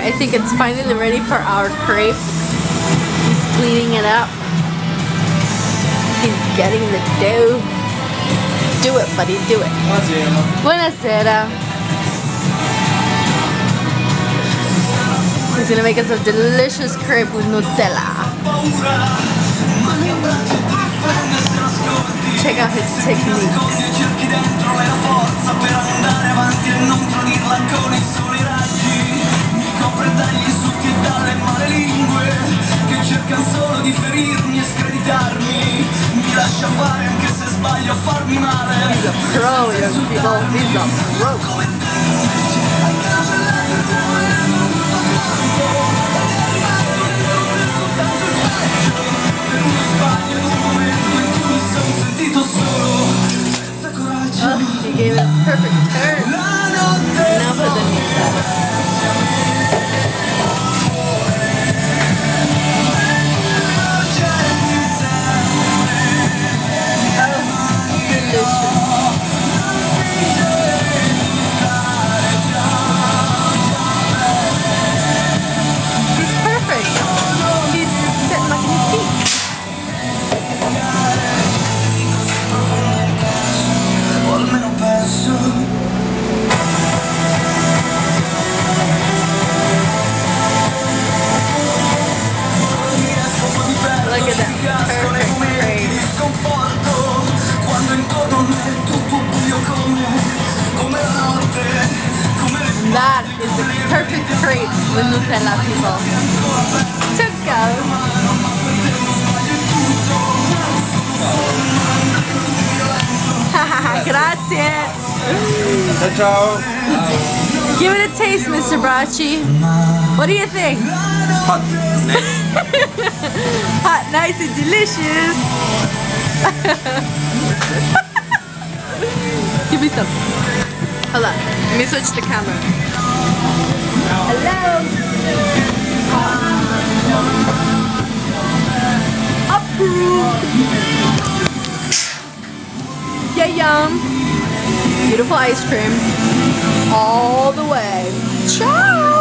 I think it's finally ready for our crepe. He's cleaning it up. He's getting the dough. Do it, buddy, do it. Buonasera. He's gonna make us a delicious crepe with Nutella. Check out his techniques. He's a pro, young people. He's a pro. Oh, he gave it a perfect turn. Now for the Nutella. That is the perfect crepe with Nutella, people. To go. Grazie. Ciao. Give it a taste, Mr. Bracci. What do you think? Hot. Hot, nice, and delicious. Give me some. Hold on. Let me switch the camera. Hello. Approved. Yeah, yum. Beautiful ice cream. All the way. Ciao.